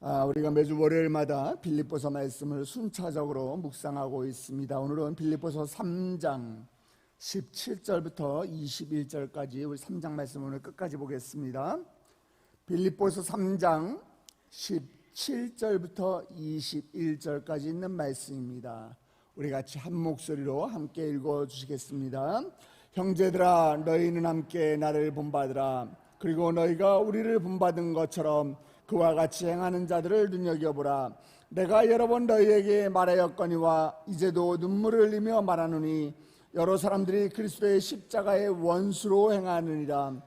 우리가 매주 월요일마다 빌립보서 말씀을 순차적으로 묵상하고 있습니다. 오늘은 빌립보서 3장 17절부터 21절까지 우리 3장 말씀 오늘 끝까지 보겠습니다. 빌립보서 3장 17절부터 21절까지 있는 말씀입니다. 우리 같이 한 목소리로 함께 읽어주시겠습니다. 형제들아, 너희는 함께 나를 본받으라. 그리고 너희가 우리를 본받은 것처럼 그와 같이 행하는 자들을 눈여겨보라. 내가 여러 번 너희에게 말하였거니와 이제도 눈물을 흘리며 말하노니 여러 사람들이 그리스도의 십자가의 원수로 행하느니라.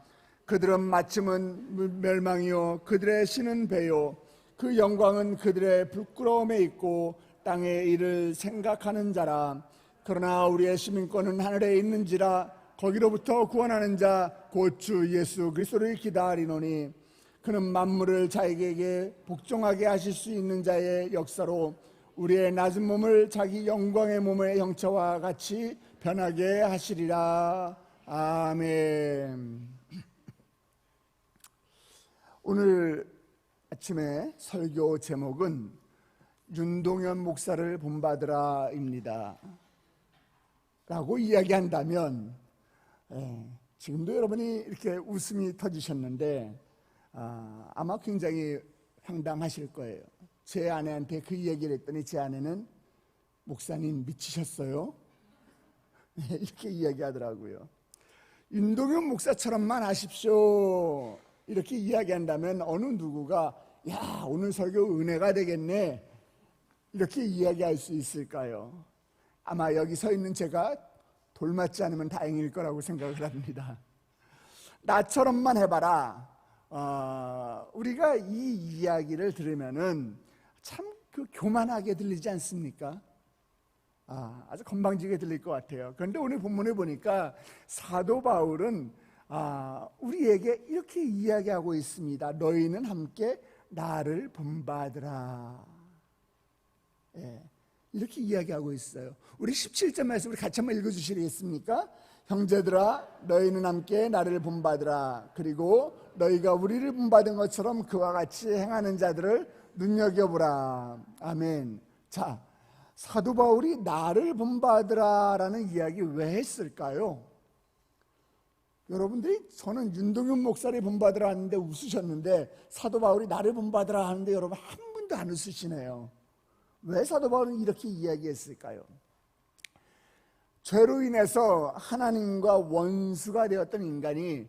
그들은 마침은 멸망이요 그들의 신은 배요 그 영광은 그들의 부끄러움에 있고 땅의 일을 생각하는 자라. 그러나 우리의 시민권은 하늘에 있는지라. 거기로부터 구원하는 자 곧 주 예수 그리스도를 기다리노니 그는 만물을 자기에게 복종하게 하실 수 있는 자의 역사로 우리의 낮은 몸을 자기 영광의 몸의 형체와 같이 변하게 하시리라. 아멘. 오늘 아침에 설교 제목은 윤동현 목사를 본받으라입니다 라고 이야기한다면 지금도 여러분이 이렇게 웃음이 터지셨는데 아마 굉장히 황당하실 거예요. 제 아내한테 그 얘기를 했더니 제 아내는 목사님 미치셨어요? 이렇게 이야기하더라고요. 윤동현 목사처럼만 하십시오 이렇게 이야기한다면 어느 누구가 야 오늘 설교 은혜가 되겠네 이렇게 이야기할 수 있을까요? 아마 여기 서 있는 제가 돌맞지 않으면 다행일 거라고 생각을 합니다. 나처럼만 해봐라. 우리가 이 이야기를 들으면은 참 교만하게 들리지 않습니까? 아주 건방지게 들릴 것 같아요. 그런데 오늘 본문에 보니까 사도 바울은 우리에게 이렇게 이야기하고 있습니다. 너희는 함께 나를 본받으라. 이렇게 이야기하고 있어요. 우리 17절 말씀 우리 같이 한번 읽어주시겠습니까? 형제들아, 너희는 함께 나를 본받으라. 그리고 너희가 우리를 본받은 것처럼 그와 같이 행하는 자들을 눈여겨보라. 아멘. 자, 사도 바울이 나를 본받으라라는 이야기 왜 했을까요? 여러분들이 저는 윤동현 목사를 본받으라 하는데 웃으셨는데 사도 바울이 나를 본받으라 하는데 여러분 한 분도 안 웃으시네요. 왜 사도 바울은 이렇게 이야기했을까요? 죄로 인해서 하나님과 원수가 되었던 인간이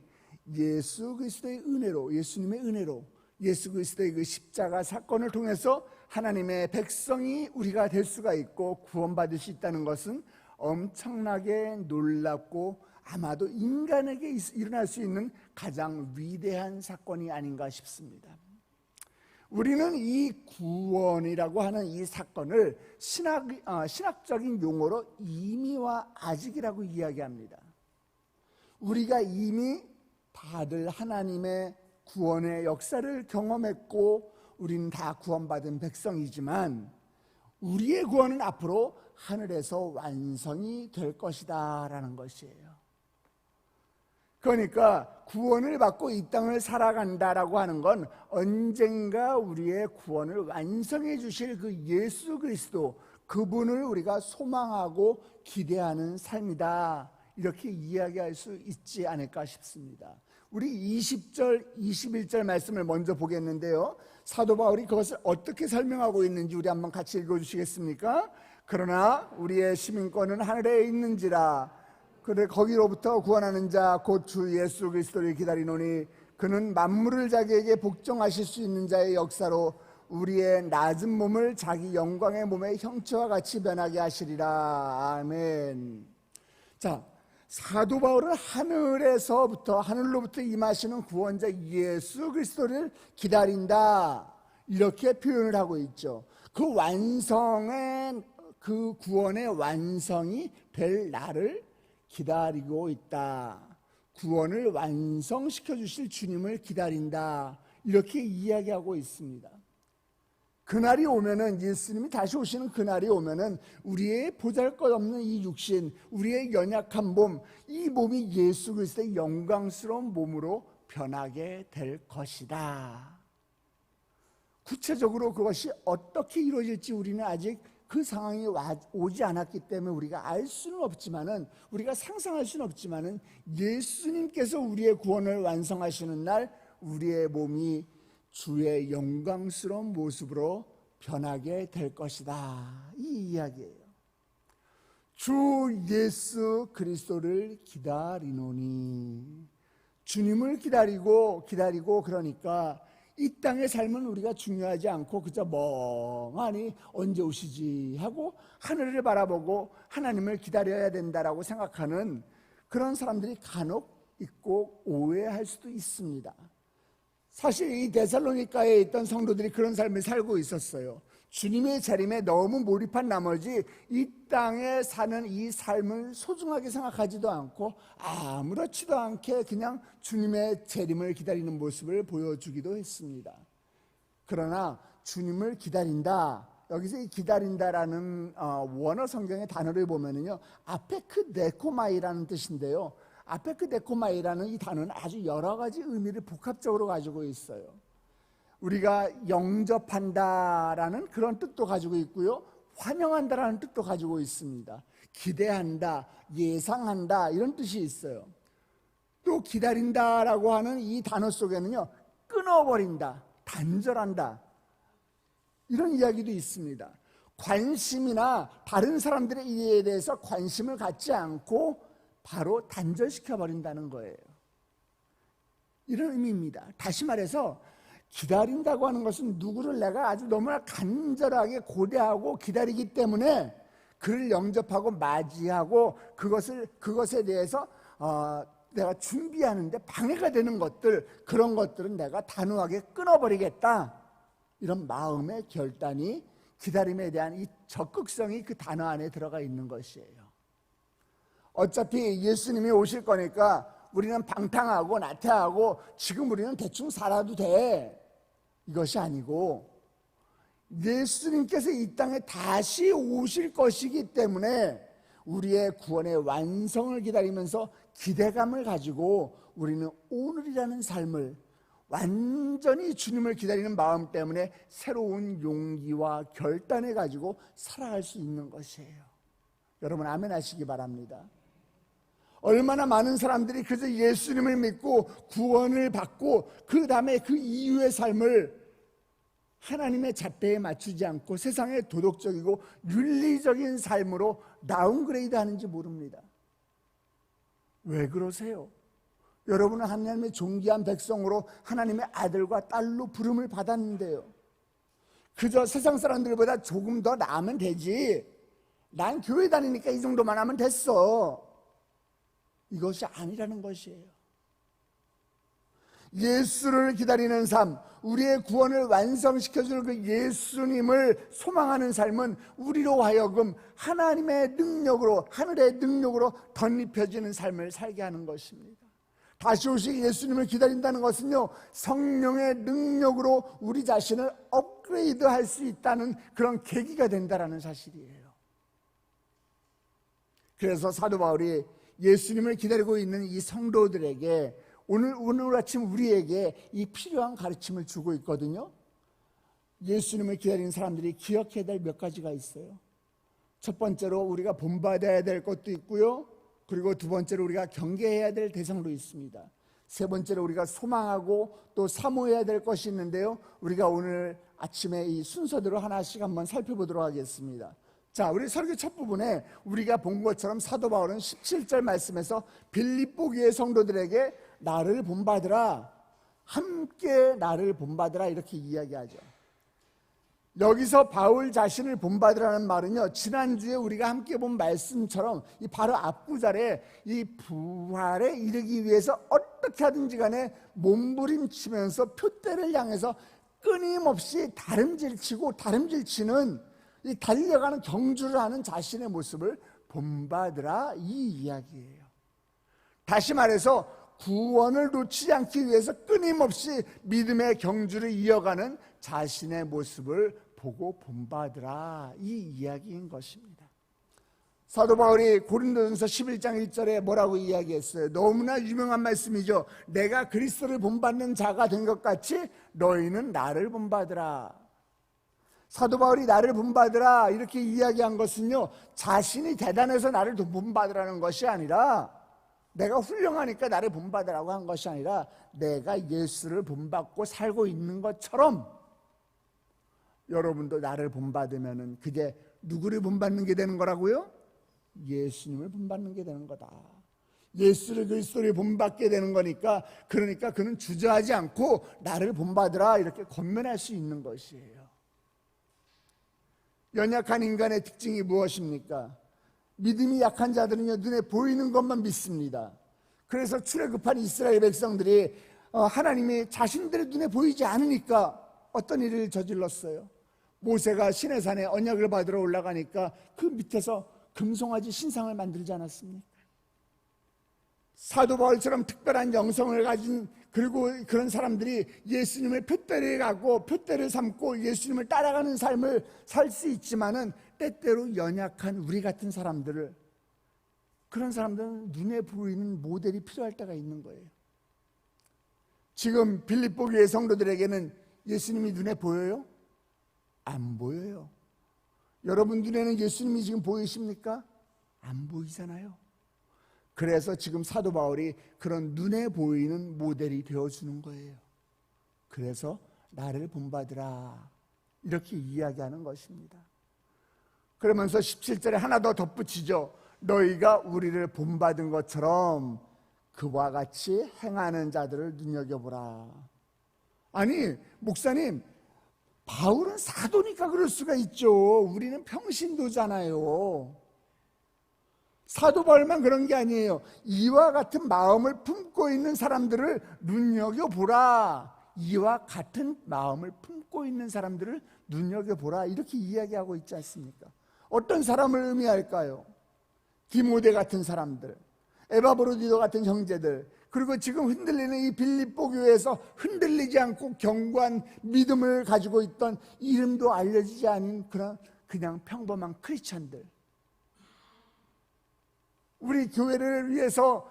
예수 그리스도의 은혜로, 예수님의 은혜로, 예수 그리스도의 그 십자가 사건을 통해서 하나님의 백성이 우리가 될 수가 있고 구원받을 수 있다는 것은 엄청나게 놀랍고 아마도 인간에게 일어날 수 있는 가장 위대한 사건이 아닌가 싶습니다. 우리는 이 구원이라고 하는 이 사건을 신학적인 용어로 이미와 아직이라고 이야기합니다. 우리가 이미 다들 하나님의 구원의 역사를 경험했고 우리는 다 구원받은 백성이지만 우리의 구원은 앞으로 하늘에서 완성이 될 것이다 라는 것이에요. 그러니까 구원을 받고 이 땅을 살아간다라고 하는 건 언젠가 우리의 구원을 완성해 주실 그 예수 그리스도 그분을 우리가 소망하고 기대하는 삶이다 이렇게 이야기할 수 있지 않을까 싶습니다. 우리 20절 21절 말씀을 먼저 보겠는데요, 사도 바울이 그것을 어떻게 설명하고 있는지 우리 한번 같이 읽어주시겠습니까? 그러나 우리의 시민권은 하늘에 있는지라. 그래 거기로부터 구원하는 자 곧 주 예수 그리스도를 기다리노니 그는 만물을 자기에게 복종하실 수 있는 자의 역사로 우리의 낮은 몸을 자기 영광의 몸의 형체와 같이 변하게 하시리라. 아멘. 자, 사도 바울은 하늘로부터 임하시는 구원자 예수 그리스도를 기다린다 이렇게 표현을 하고 있죠. 그 구원의 완성이 될 날을 기다리고 있다. 구원을 완성시켜 주실 주님을 기다린다. 이렇게 이야기하고 있습니다. 그날이 오면은, 예수님이 다시 오시는 그날이 오면은 우리의 보잘것없는 이 육신, 우리의 연약한 몸, 이 몸이 예수 그리스도의 영광스러운 몸으로 변하게 될 것이다. 구체적으로 그것이 어떻게 이루어질지 우리는 아직 그 상황이 오지 않았기 때문에 우리가 알 수는 없지만은, 우리가 상상할 수는 없지만은, 예수님께서 우리의 구원을 완성하시는 날 우리의 몸이 주의 영광스러운 모습으로 변하게 될 것이다, 이 이야기예요. 주 예수 그리스도를 기다리노니, 주님을 기다리고 그러니까 이 땅의 삶은 우리가 중요하지 않고 그저 멍하니 언제 오시지 하고 하늘을 바라보고 하나님을 기다려야 된다라고 생각하는 그런 사람들이 간혹 있고 오해할 수도 있습니다. 사실 이 데살로니가에 있던 성도들이 그런 삶을 살고 있었어요. 주님의 재림에 너무 몰입한 나머지 이 땅에 사는 이 삶을 소중하게 생각하지도 않고 아무렇지도 않게 그냥 주님의 재림을 기다리는 모습을 보여주기도 했습니다. 그러나 주님을 기다린다, 여기서 이 기다린다라는 원어 성경의 단어를 보면은요, 아페크데코마이라는 뜻인데요, 아페크데코마이라는 이 단어는 아주 여러 가지 의미를 복합적으로 가지고 있어요. 우리가 영접한다라는 그런 뜻도 가지고 있고요, 환영한다라는 뜻도 가지고 있습니다. 기대한다, 예상한다, 이런 뜻이 있어요. 또 기다린다라고 하는 이 단어 속에는요, 끊어버린다, 단절한다, 이런 이야기도 있습니다. 관심이나 다른 사람들의 일에 대해서 관심을 갖지 않고 바로 단절시켜버린다는 거예요. 이런 의미입니다. 다시 말해서 기다린다고 하는 것은 누구를 내가 아주 너무나 간절하게 고대하고 기다리기 때문에 그를 영접하고 맞이하고 그것에 대해서 내가 준비하는데 방해가 되는 것들, 그런 것들은 내가 단호하게 끊어버리겠다, 이런 마음의 결단이, 기다림에 대한 이 적극성이 그 단어 안에 들어가 있는 것이에요. 어차피 예수님이 오실 거니까 우리는 방탕하고 나태하고 지금 우리는 대충 살아도 돼, 이것이 아니고 예수님께서 이 땅에 다시 오실 것이기 때문에 우리의 구원의 완성을 기다리면서 기대감을 가지고 우리는 오늘이라는 삶을 완전히 주님을 기다리는 마음 때문에 새로운 용기와 결단을 가지고 살아갈 수 있는 것이에요. 여러분 아멘 하시기 바랍니다. 얼마나 많은 사람들이 그저 예수님을 믿고 구원을 받고 그 다음에 그 이후의 삶을 하나님의 잣대에 맞추지 않고 세상의 도덕적이고 윤리적인 삶으로 다운그레이드 하는지 모릅니다. 왜 그러세요? 여러분은 하나님의 존귀한 백성으로 하나님의 아들과 딸로 부름을 받았는데요, 그저 세상 사람들보다 조금 더 나으면 되지, 난 교회 다니니까 이 정도만 하면 됐어, 이것이 아니라는 것이에요. 예수를 기다리는 삶, 우리의 구원을 완성시켜줄 그 예수님을 소망하는 삶은 우리로 하여금 하나님의 능력으로, 하늘의 능력으로 덧입혀지는 삶을 살게 하는 것입니다. 다시 오실 예수님을 기다린다는 것은요, 성령의 능력으로 우리 자신을 업그레이드 할 수 있다는 그런 계기가 된다는 사실이에요. 그래서 사도 바울이 예수님을 기다리고 있는 이 성도들에게 오늘 아침 우리에게 이 필요한 가르침을 주고 있거든요. 예수님을 기다리는 사람들이 기억해야 될 몇 가지가 있어요. 첫 번째로 우리가 본받아야 될 것도 있고요, 그리고 두 번째로 우리가 경계해야 될 대상도 있습니다. 세 번째로 우리가 소망하고 또 사모해야 될 것이 있는데요, 우리가 오늘 아침에 이 순서대로 하나씩 한번 살펴보도록 하겠습니다. 자, 우리 설교 첫 부분에 우리가 본 것처럼 사도 바울은 17절 말씀에서 빌립보 교회 성도들에게 나를 본받으라, 함께 나를 본받으라, 이렇게 이야기하죠. 여기서 바울 자신을 본받으라는 말은요, 지난주에 우리가 함께 본 말씀처럼 이 바로 앞구절에 이 부활에 이르기 위해서 어떻게 하든지 간에 몸부림치면서 표대를 향해서 끊임없이 다름질치는 이 달려가는 경주를 하는 자신의 모습을 본받으라, 이 이야기예요. 다시 말해서 구원을 놓치지 않기 위해서 끊임없이 믿음의 경주를 이어가는 자신의 모습을 보고 본받으라, 이 이야기인 것입니다. 사도 바울이 고린도전서 11장 1절에 뭐라고 이야기했어요? 너무나 유명한 말씀이죠. 내가 그리스도를 본받는 자가 된 것 같이 너희는 나를 본받으라. 사도 바울이 나를 본받으라 이렇게 이야기한 것은요, 자신이 대단해서 나를 본받으라는 것이 아니라, 내가 훌륭하니까 나를 본받으라고 한 것이 아니라, 내가 예수를 본받고 살고 있는 것처럼 여러분도 나를 본받으면은 그게 누구를 본받는 게 되는 거라고요? 예수님을 본받는 게 되는 거다. 예수를 그리스도를 본받게 되는 거니까, 그러니까 그는 주저하지 않고 나를 본받으라 이렇게 권면할 수 있는 것이에요. 연약한 인간의 특징이 무엇입니까? 믿음이 약한 자들은요, 눈에 보이는 것만 믿습니다. 그래서 출애굽한 이스라엘 백성들이 하나님이 자신들의 눈에 보이지 않으니까 어떤 일을 저질렀어요. 모세가 시내산에 언약을 받으러 올라가니까 그 밑에서 금송아지 신상을 만들지 않았습니까? 사도 바울처럼 특별한 영성을 가진, 그리고 그런 사람들이 예수님을 표대를 가고 표대를 삼고 예수님을 따라가는 삶을 살 수 있지만은, 때때로 연약한 우리 같은 사람들을, 그런 사람들은 눈에 보이는 모델이 필요할 때가 있는 거예요. 지금 빌립보 교회 성도들에게는 예수님이 눈에 보여요? 안 보여요. 여러분 눈에는 예수님이 지금 보이십니까? 안 보이잖아요. 그래서 지금 사도 바울이 그런 눈에 보이는 모델이 되어주는 거예요. 그래서 나를 본받으라 이렇게 이야기하는 것입니다. 그러면서 17절에 하나 더 덧붙이죠. 너희가 우리를 본받은 것처럼 그와 같이 행하는 자들을 눈여겨보라. 아니 목사님, 바울은 사도니까 그럴 수가 있죠. 우리는 평신도잖아요. 사도 바울만 그런 게 아니에요. 이와 같은 마음을 품고 있는 사람들을 눈여겨보라. 이와 같은 마음을 품고 있는 사람들을 눈여겨보라 이렇게 이야기하고 있지 않습니까? 어떤 사람을 의미할까요? 디모데 같은 사람들, 에바브로디도 같은 형제들, 그리고 지금 흔들리는 이 빌립보 교회에서 흔들리지 않고 견고한 믿음을 가지고 있던, 이름도 알려지지 않은 그냥 평범한 크리스찬들. 우리 교회를 위해서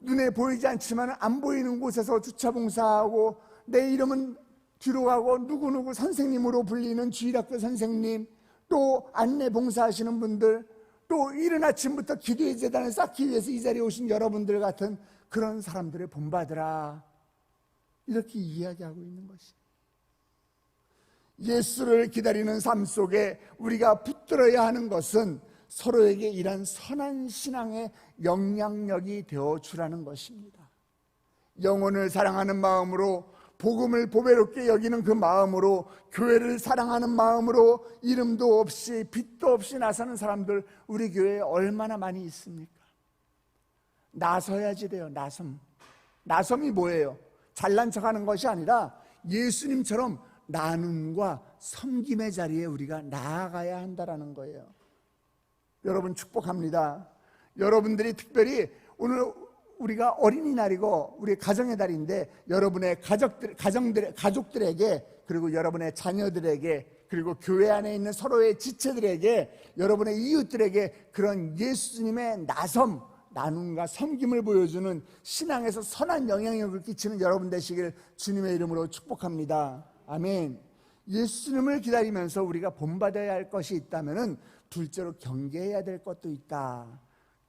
눈에 보이지 않지만 안 보이는 곳에서 주차 봉사하고, 내 이름은 뒤로 가고 누구누구 선생님으로 불리는 주일학교 선생님, 또 안내 봉사하시는 분들, 또 이른 아침부터 기도의 재단을 쌓기 위해서 이 자리에 오신 여러분들 같은 그런 사람들을 본받으라 이렇게 이야기하고 있는 것이, 예수를 기다리는 삶 속에 우리가 붙들어야 하는 것은 서로에게 이런 선한 신앙의 영향력이 되어주라는 것입니다. 영혼을 사랑하는 마음으로, 복음을 보배롭게 여기는 그 마음으로, 교회를 사랑하는 마음으로 이름도 없이 빛도 없이 나서는 사람들 우리 교회에 얼마나 많이 있습니까? 나서야지 돼요. 나섬이 뭐예요? 잘난 척하는 것이 아니라 예수님처럼 나눔과 섬김의 자리에 우리가 나아가야 한다라는 거예요. 여러분 축복합니다. 여러분들이 특별히 오늘 우리가 어린이날이고 우리 가정의 달인데, 여러분의 가족들에게, 그리고 여러분의 자녀들에게, 그리고 교회 안에 있는 서로의 지체들에게, 여러분의 이웃들에게 그런 예수님의 나눔과 섬김을 보여주는 신앙에서 선한 영향력을 끼치는 여러분 되시길 주님의 이름으로 축복합니다. 아멘. 예수님을 기다리면서 우리가 본받아야 할 것이 있다면 둘째로 경계해야 될 것도 있다.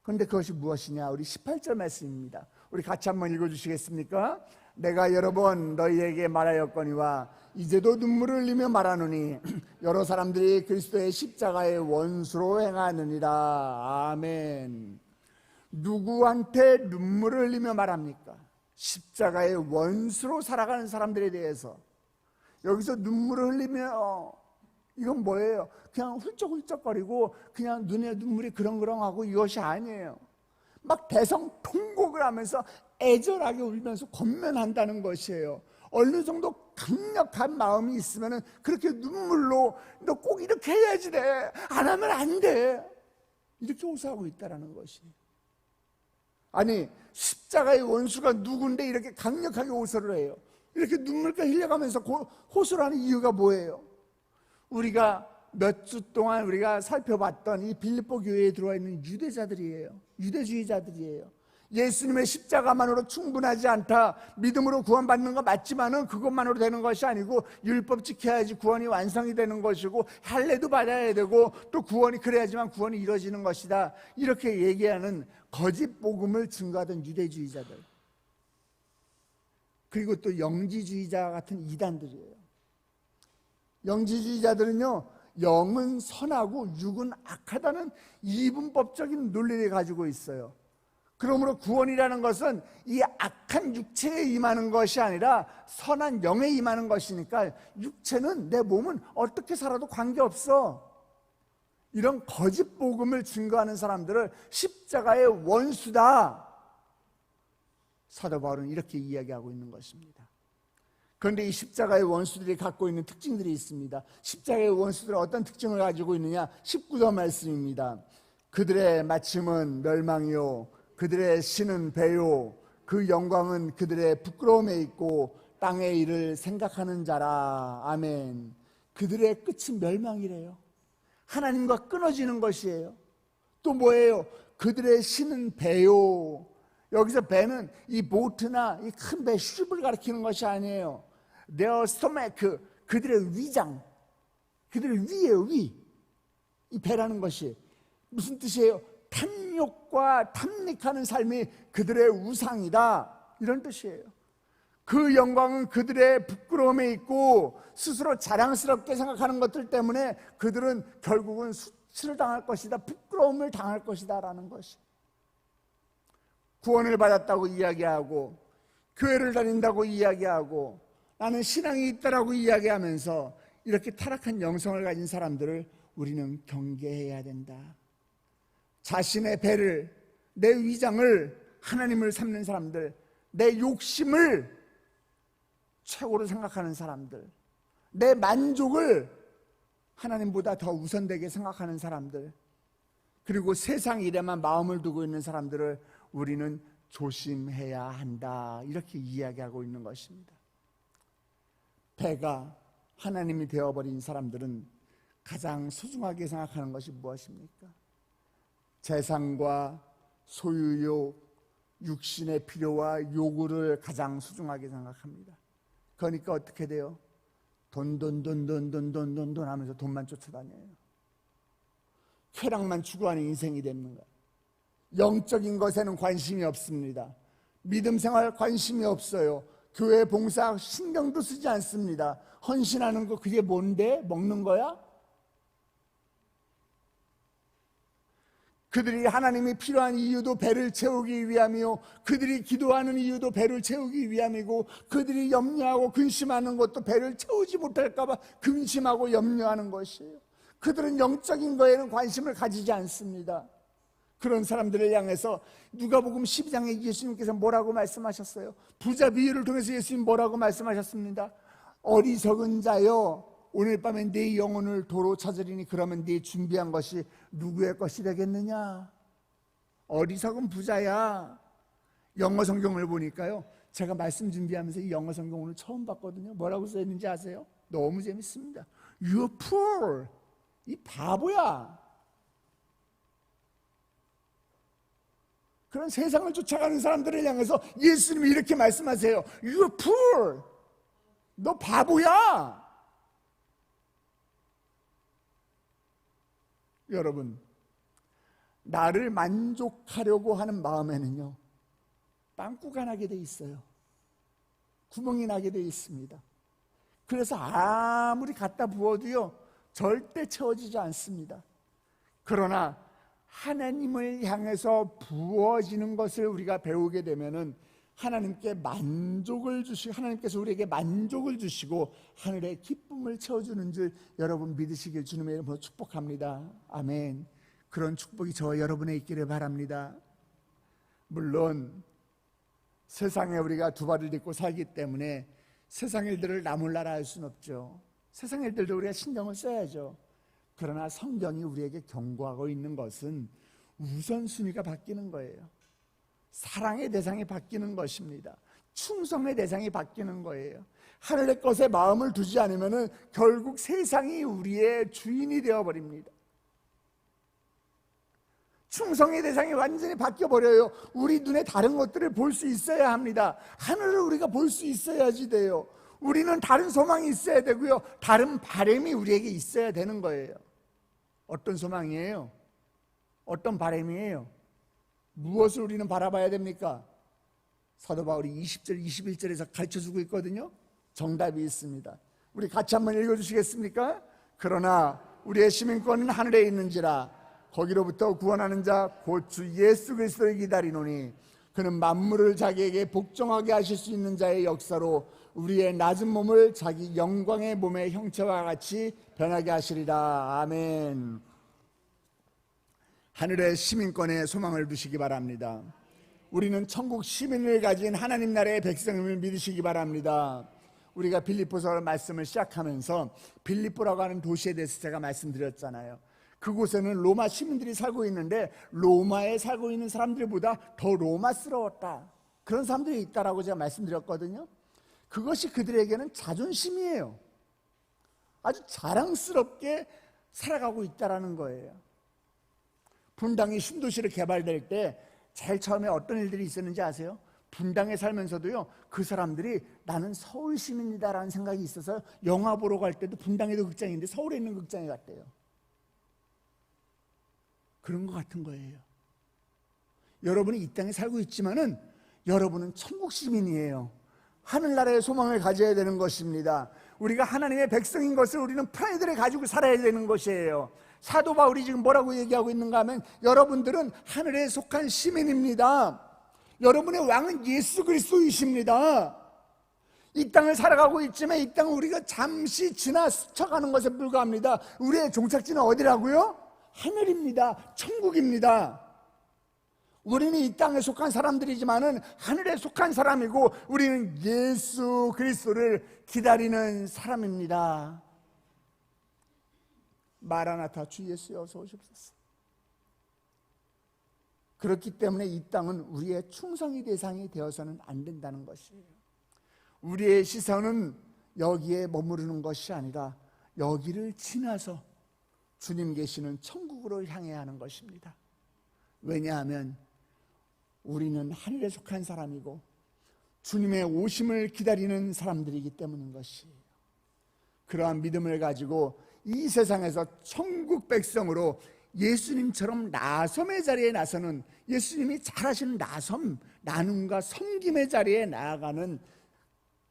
그런데 그것이 무엇이냐? 우리 18절 말씀입니다. 우리 같이 한번 읽어주시겠습니까? 내가 여러 번 너희에게 말하였거니와 이제도 눈물을 흘리며 말하노니 여러 사람들이 그리스도의 십자가의 원수로 행하느니라. 아멘. 누구한테 눈물을 흘리며 말합니까? 십자가의 원수로 살아가는 사람들에 대해서. 여기서 눈물을 흘리며, 이건 뭐예요? 그냥 훌쩍훌쩍거리고 그냥 눈에 눈물이 그렁그렁하고 이것이 아니에요. 막 대성통곡을 하면서 애절하게 울면서 권면한다는 것이에요. 어느 정도 강력한 마음이 있으면 그렇게 눈물로 너 꼭 이렇게 해야지 돼, 안 하면 안 돼, 이렇게 호소하고 있다는 것이에요. 아니 십자가의 원수가 누군데 이렇게 강력하게 호소를 해요? 이렇게 눈물까지 흘려가면서 호소를 하는 이유가 뭐예요? 우리가 몇 주 동안 우리가 살펴봤던 이 빌립보 교회에 들어와 있는 유대자들이에요. 유대주의자들이에요. 예수님의 십자가만으로 충분하지 않다. 믿음으로 구원받는 거 맞지만은 그것만으로 되는 것이 아니고 율법 지켜야지 구원이 완성이 되는 것이고 할례도 받아야 되고 또 구원이 그래야지만 구원이 이루어지는 것이다. 이렇게 얘기하는 거짓 복음을 증거하던 유대주의자들, 그리고 또 영지주의자 같은 이단들이에요. 영지주의자들은요, 영은 선하고 육은 악하다는 이분법적인 논리를 가지고 있어요. 그러므로 구원이라는 것은 이 악한 육체에 임하는 것이 아니라 선한 영에 임하는 것이니까 육체는, 내 몸은 어떻게 살아도 관계없어. 이런 거짓 복음을 증거하는 사람들을 십자가의 원수다. 사도 바울은 이렇게 이야기하고 있는 것입니다. 그런데 이 십자가의 원수들이 갖고 있는 특징들이 있습니다. 십자가의 원수들은 어떤 특징을 가지고 있느냐? 19절 말씀입니다. 그들의 마침은 멸망이요 그들의 신은 배요 그 영광은 그들의 부끄러움에 있고 땅의 일을 생각하는 자라. 아멘. 그들의 끝이 멸망이래요. 하나님과 끊어지는 것이에요. 또 뭐예요? 그들의 신은 배요. 여기서 배는 이 보트나 이 큰 배, 슈립을 가리키는 것이 아니에요. Their stomach, 그들의 위장, 그들의 위예요, 위. 이 배라는 것이 무슨 뜻이에요? 탐욕과 탐닉하는 삶이 그들의 우상이다, 이런 뜻이에요. 그 영광은 그들의 부끄러움에 있고 스스로 자랑스럽게 생각하는 것들 때문에 그들은 결국은 수치를 당할 것이다, 부끄러움을 당할 것이다 라는 것이. 구원을 받았다고 이야기하고 교회를 다닌다고 이야기하고 나는 신앙이 있다라고 이야기하면서 이렇게 타락한 영성을 가진 사람들을 우리는 경계해야 된다. 자신의 배를, 내 위장을 하나님을 삼는 사람들, 내 욕심을 최고로 생각하는 사람들, 내 만족을 하나님보다 더 우선되게 생각하는 사람들, 그리고 세상 일에만 마음을 두고 있는 사람들을 우리는 조심해야 한다, 이렇게 이야기하고 있는 것입니다. 배가 하나님이 되어버린 사람들은 가장 소중하게 생각하는 것이 무엇입니까? 재산과 소유욕, 육신의 필요와 요구를 가장 소중하게 생각합니다. 그러니까 어떻게 돼요? 돈 하면서 돈만 쫓아다녀요. 쾌락만 추구하는 인생이 되는 거예요. 영적인 것에는 관심이 없습니다. 믿음 생활 관심이 없어요. 교회 봉사 신경도 쓰지 않습니다. 헌신하는 거 그게 뭔데? 먹는 거야? 그들이 하나님이 필요한 이유도 배를 채우기 위함이요 그들이 기도하는 이유도 배를 채우기 위함이고 그들이 염려하고 근심하는 것도 배를 채우지 못할까 봐 근심하고 염려하는 것이에요. 그들은 영적인 거에는 관심을 가지지 않습니다. 그런 사람들을 향해서 누가복음 12장에 예수님께서 뭐라고 말씀하셨어요? 부자 비유를 통해서 예수님 뭐라고 말씀하셨습니다. 어리석은 자여, 오늘 밤에 네 영혼을 도로 찾으리니 그러면 네 준비한 것이 누구의 것이 되겠느냐? 어리석은 부자야. 영어 성경을 보니까요, 제가 말씀 준비하면서 이 영어 성경 오늘 처음 봤거든요. 뭐라고 써있는지 아세요? 너무 재밌습니다. You're poor. 이 바보야. 그런 세상을 쫓아가는 사람들을 향해서 예수님이 이렇게 말씀하세요. You're poor. 너 바보야. 여러분, 나를 만족하려고 하는 마음에는요, 빵꾸가 나게 돼 있어요. 구멍이 나게 돼 있습니다. 그래서 아무리 갖다 부어도요, 절대 채워지지 않습니다. 그러나 하나님을 향해서 부어지는 것을 우리가 배우게 되면은 하나님께서 우리에게 만족을 주시고 하늘의 기쁨을 채워주는 줄 여러분 믿으시길 주님의 이름으로 축복합니다. 아멘. 그런 축복이 저와 여러분에 있기를 바랍니다. 물론 세상에 우리가 두 발을 딛고 살기 때문에 세상 일들을 나몰라라 할 수는 없죠. 세상 일들도 우리가 신경을 써야죠. 그러나 성경이 우리에게 경고하고 있는 것은 우선순위가 바뀌는 거예요. 사랑의 대상이 바뀌는 것입니다. 충성의 대상이 바뀌는 거예요. 하늘의 것에 마음을 두지 않으면 결국 세상이 우리의 주인이 되어버립니다. 충성의 대상이 완전히 바뀌어버려요. 우리 눈에 다른 것들을 볼 수 있어야 합니다. 하늘을 우리가 볼 수 있어야지 돼요. 우리는 다른 소망이 있어야 되고요, 다른 바람이 우리에게 있어야 되는 거예요. 어떤 소망이에요? 어떤 바람이에요? 무엇을 우리는 바라봐야 됩니까? 사도 바울이 20절, 21절에서 가르쳐주고 있거든요. 정답이 있습니다. 우리 같이 한번 읽어주시겠습니까? 그러나 우리의 시민권은 하늘에 있는지라 거기로부터 구원하는 자 곧 주 예수 그리스도를 기다리노니 그는 만물을 자기에게 복종하게 하실 수 있는 자의 역사로 우리의 낮은 몸을 자기 영광의 몸의 형체와 같이 변하게 하시리라. 아멘. 하늘의 시민권에 소망을 두시기 바랍니다. 우리는 천국 시민을 가진 하나님 나라의 백성임을 믿으시기 바랍니다. 우리가 빌립보서 말씀을 시작하면서 빌립보라고 하는 도시에 대해서 제가 말씀드렸잖아요. 그곳에는 로마 시민들이 살고 있는데 로마에 살고 있는 사람들보다 더 로마스러웠다, 그런 사람들이 있다라고 제가 말씀드렸거든요. 그것이 그들에게는 자존심이에요. 아주 자랑스럽게 살아가고 있다라는 거예요. 분당이 신도시로 개발될 때 제일 처음에 어떤 일들이 있었는지 아세요? 분당에 살면서도요, 그 사람들이 나는 서울 시민이다라는 생각이 있어서 영화 보러 갈 때도 분당에도 극장이 있는데 서울에 있는 극장에 갔대요. 그런 것 같은 거예요. 여러분이 이 땅에 살고 있지만은 여러분은 천국 시민이에요. 하늘나라의 소망을 가져야 되는 것입니다. 우리가 하나님의 백성인 것을 우리는 프라이드를 가지고 살아야 되는 것이에요. 사도 바울이 지금 뭐라고 얘기하고 있는가 하면 여러분들은 하늘에 속한 시민입니다. 여러분의 왕은 예수 그리스도이십니다. 이 땅을 살아가고 있지만 이 땅은 우리가 잠시 지나 스쳐가는 것에 불과합니다. 우리의 종착지는 어디라고요? 하늘입니다. 천국입니다. 우리는 이 땅에 속한 사람들이지만은 하늘에 속한 사람이고 우리는 예수 그리스도를 기다리는 사람입니다. 마라나타, 주 예수여 어서 오십소서. 그렇기 때문에 이 땅은 우리의 충성의 대상이 되어서는 안 된다는 것이에요. 우리의 시선은 여기에 머무르는 것이 아니라 여기를 지나서 주님 계시는 천국으로 향해야 하는 것입니다. 왜냐하면 우리는 하늘에 속한 사람이고 주님의 오심을 기다리는 사람들이기 때문인 것이에요. 그러한 믿음을 가지고 이 세상에서 천국 백성으로 예수님처럼 나섬의 자리에 나서는, 예수님이 잘하시는 나섬, 나눔과 섬김의 자리에 나아가는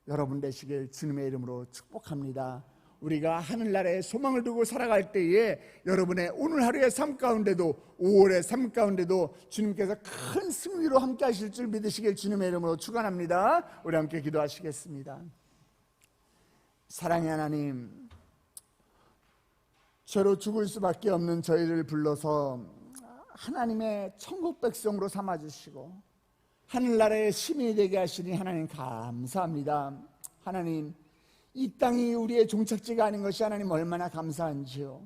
여러분 되시길 주님의 이름으로 축복합니다. 우리가 하늘나라에 소망을 두고 살아갈 때에 여러분의 오늘 하루의 삶 가운데도, 5월의 삶 가운데도 주님께서 큰 승리로 함께 하실 줄 믿으시길 주님의 이름으로 축원합니다. 우리 함께 기도하시겠습니다. 사랑의 하나님, 죄로 죽을 수밖에 없는 저희를 불러서 하나님의 천국 백성으로 삼아주시고 하늘나라의 시민이 되게 하시니 하나님 감사합니다. 하나님, 이 땅이 우리의 종착지가 아닌 것이 하나님 얼마나 감사한지요.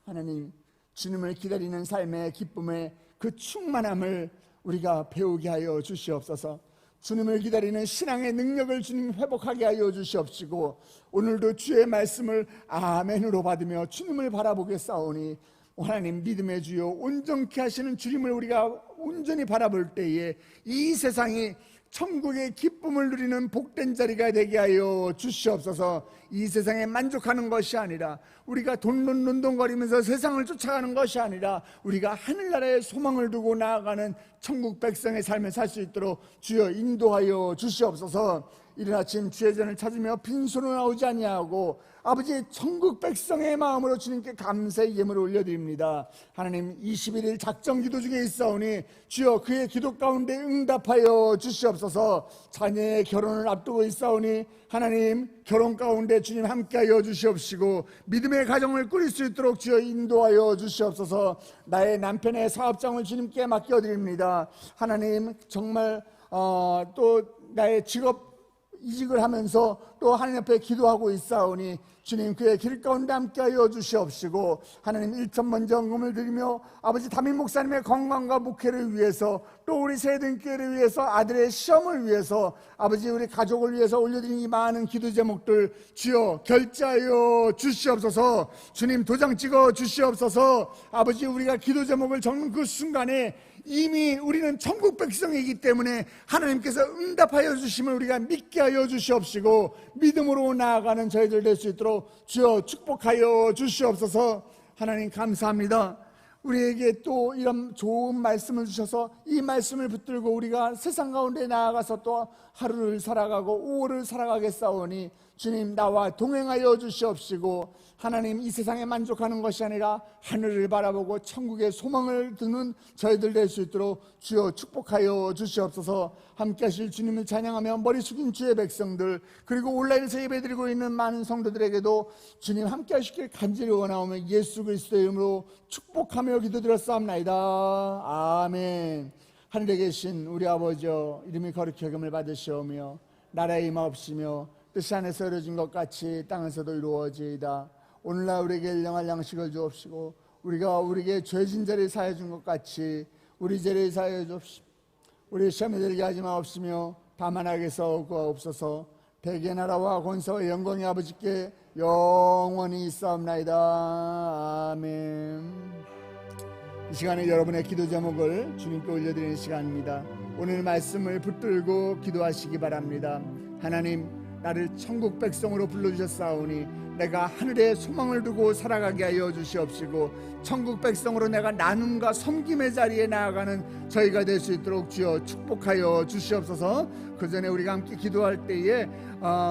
하나님, 주님을 기다리는 삶의 기쁨의 그 충만함을 우리가 배우게 하여 주시옵소서. 주님을 기다리는 신앙의 능력을 주님 회복하게 하여 주시옵시고 오늘도 주의 말씀을 아멘으로 받으며 주님을 바라보겠사오니 하나님, 믿음의 주요 온전케 하시는 주님을 우리가 온전히 바라볼 때에 이 세상이 천국의 기쁨을 누리는 복된 자리가 되게 하여 주시옵소서. 이 세상에 만족하는 것이 아니라 우리가 돈돈돈돈거리면서 세상을 쫓아가는 것이 아니라 우리가 하늘나라에 소망을 두고 나아가는 천국 백성의 삶을 살 수 있도록 주여 인도하여 주시옵소서. 이른 아침 주의 전을 찾으며 빈손으로 나오지 아니하고 아버지 천국 백성의 마음으로 주님께 감사의 예물을 올려드립니다. 하나님, 21일 작정기도 중에 있사오니 주여 그의 기도 가운데 응답하여 주시옵소서. 자녀의 결혼을 앞두고 있사오니 하나님, 결혼 가운데 주님 함께하여 주시옵시고 믿음의 가정을 꾸릴 수 있도록 주여 인도하여 주시옵소서. 나의 남편의 사업장을 주님께 맡겨드립니다. 하나님, 정말 또 나의 직업 이직을 하면서 또 하나님 앞에 기도하고 있사오니 주님 그의 길 가운데 함께하여 주시옵시고, 하나님 1천만 정금을 드리며 아버지 담임 목사님의 건강과 목회를 위해서, 또 우리 세등교회를 위해서, 아들의 시험을 위해서, 아버지 우리 가족을 위해서 올려드린 이 많은 기도 제목들 주여 결제하여 주시옵소서. 주님 도장 찍어 주시옵소서. 아버지 우리가 기도 제목을 적는 그 순간에 이미 우리는 천국 백성이기 때문에 하나님께서 응답하여 주심을 우리가 믿게 하여 주시옵시고, 믿음으로 나아가는 저희들 될 수 있도록 주여 축복하여 주시옵소서. 하나님 감사합니다. 우리에게 또 이런 좋은 말씀을 주셔서 이 말씀을 붙들고 우리가 세상 가운데 나아가서 또 하루를 살아가고 5월을 살아가겠사오니 주님 나와 동행하여 주시옵시고, 하나님 이 세상에 만족하는 것이 아니라 하늘을 바라보고 천국의 소망을 두는 저희들 될 수 있도록 주여 축복하여 주시옵소서. 함께 하실 주님을 찬양하며 머리 숙인 주의 백성들, 그리고 온라인에서 예배드리고 있는 많은 성도들에게도 주님 함께 하시길 간절히 원하오며 예수 그리스도의 이름으로 축복하며 기도드렸사옵나이다. 아멘. 하늘에 계신 우리 아버지여, 이름이 거룩히 여김을 받으시오며 나라의 임하옵시며 뜻이 하늘에서 이루어진 것 같이 땅에서도 이루어지이다. 오늘날 우리에게 일용할 양식을 주옵시고, 우리가 우리에게 죄진 자를 사하여 준 것 같이 우리 죄를 사하여 주옵시고, 우리 시험에 들게 하지 마옵시며 다만 악에서 구하옵소서. 대개 나라와 권세와 영광이 아버지께 영원히 있사옵나이다. 아멘. 이 시간에 여러분의 기도 제목을 주님께 올려드리는 시간입니다. 오늘 말씀을 붙들고 기도하시기 바랍니다. 하나님, 나를 천국 백성으로 불러주셨사오니 내가 하늘에 소망을 두고 살아가게 하여 주시옵시고, 천국 백성으로 내가 나눔과 섬김의 자리에 나아가는 저희가 될 수 있도록 주여 축복하여 주시옵소서. 그 전에 우리가 함께 기도할 때에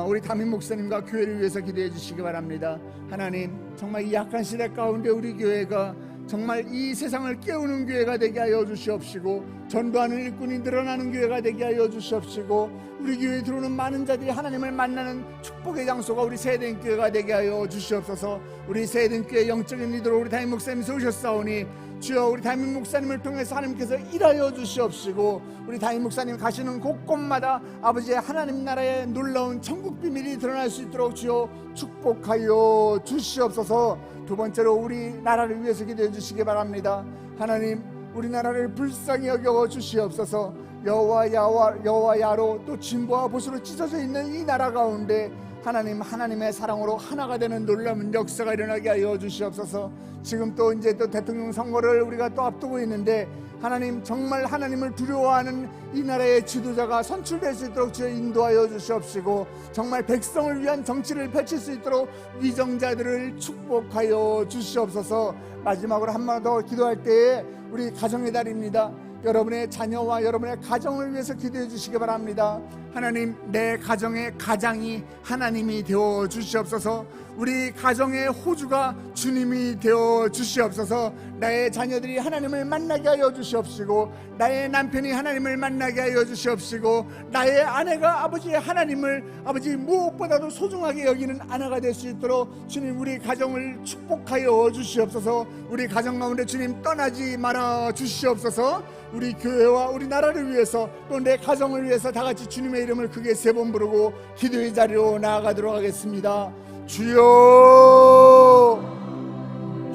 우리 담임 목사님과 교회를 위해서 기도해 주시기 바랍니다. 하나님, 정말 이 약한 시대 가운데 우리 교회가 정말 이 세상을 깨우는 교회가 되게 하여 주시옵시고, 전도하는 일꾼이 늘어나는 교회가 되게 하여 주시옵시고, 우리 교회에 들어오는 많은 자들이 하나님을 만나는 축복의 장소가 우리 세대교회가 되게 하여 주시옵소서. 우리 세대교회 영적인 리더로 우리 담임 목사님이 오셨사오니 주여 우리 담임 목사님을 통해서 하나님께서 일하여 주시옵시고, 우리 담임 목사님 가시는 곳곳마다 아버지의 하나님 나라의 놀라운 천국 비밀이 드러날 수 있도록 주여 축복하여 주시옵소서. 두 번째로 우리 나라를 위해서 기도해 주시기 바랍니다. 하나님, 우리나라를 불쌍히 여겨 주시옵소서. 여호와야로 또 진보와 보수로 찢어져 있는 이 나라 가운데 하나님, 하나님의 사랑으로 하나가 되는 놀라운 역사가 일어나게 하여 주시옵소서. 지금 또 이제 또 대통령 선거를 우리가 또 앞두고 있는데 하나님, 정말 하나님을 두려워하는 이 나라의 지도자가 선출될 수 있도록 주여 인도하여 주시옵시고, 정말 백성을 위한 정치를 펼칠 수 있도록 위정자들을 축복하여 주시옵소서. 마지막으로 한 번 더 기도할 때에 우리 가정의 달입니다. 여러분의 자녀와 여러분의 가정을 위해서 기도해 주시기 바랍니다. 하나님, 내 가정의 가장이 하나님이 되어 주시옵소서. 우리 가정의 호주가 주님이 되어 주시옵소서. 나의 자녀들이 하나님을 만나게 하여 주시옵시고, 나의 남편이 하나님을 만나게 하여 주시옵시고, 나의 아내가 아버지의 하나님을 아버지 무엇보다도 소중하게 여기는 아내가 될 수 있도록 주님 우리 가정을 축복하여 주시옵소서. 우리 가정 가운데 주님 떠나지 말아 주시옵소서. 우리 교회와 우리 나라를 위해서 또 내 가정을 위해서 다 같이 주님의 이름을 크게 세 번 부르고 기도의 자리로 나아가도록 하겠습니다. 주여,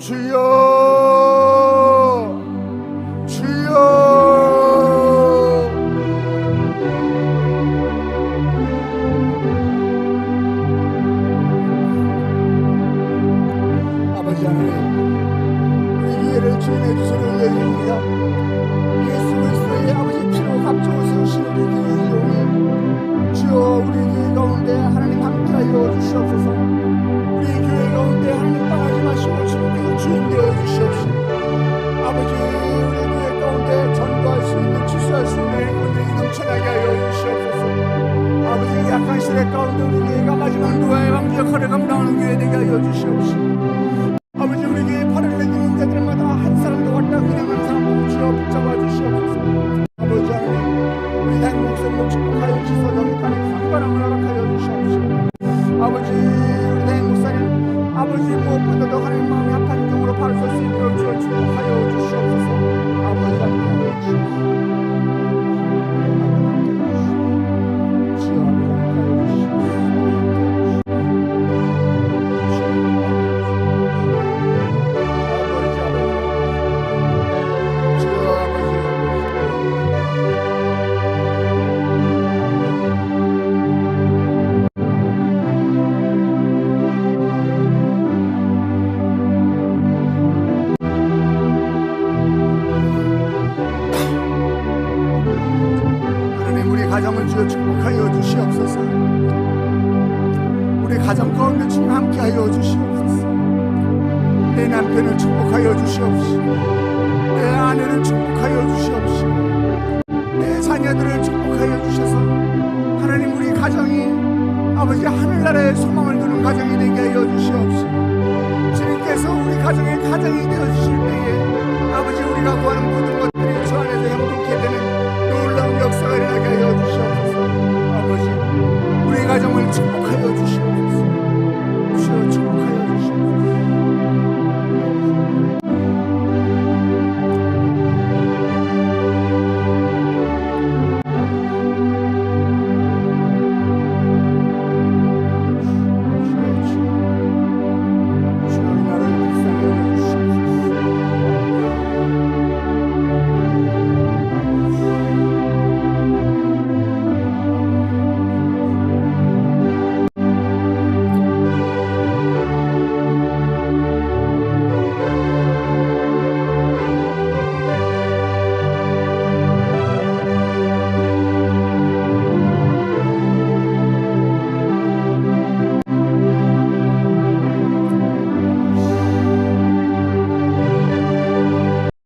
주여, 주여. 아버지 하나님, 우리 교회를 주님의 주소로 열립니다. 예수 그리스도의 아버지 피로 값주어 세우신 우리 교회 이용해 주여 우리 교회 가운데 하나님 함께하여 주시옵소서. 우리 교회 가운데 하나님 떠나지 마시고 주님께서 주인 되어 주시옵시고, 아버지 우리 교회 가운데 전도할 수 있는 주수할 수 있는 일꾼들이 넘쳐나게 하여 주시옵소서. 아버지 약한 시대 가운데 우리 교회가 마지막 노아의 왕 역할을 감당하는 교회 되게 하여 주시옵시고, 아버지 우리 교회 팔을 내딛는 자들마다 한 사람도 왔다 그냥 한 사람 주여 붙잡아 주시옵소서. 아버지 하나님, 우리 담임 목사님 축복하여 주셔서 영육간에 강건함을 허락하여 주시옵시고, 아버지 우리 담임 목사님 아버지 무엇보다도 하나님 마음이 아픈 종으로 바로 설 수 있도록 주여 축복하여 주시옵소서. 아버지 함께 주시옵소서. 주여 함께 주시옵소서. 내 남편을 축복하여 주시옵시고, 내 아내를 축복하여 주시옵시고, 내 자녀들을 축복하여 주셔서 하나님 우리 가정이 아버지 하늘나라에 소망을 두는 가정이 되게 하여 주시옵시고,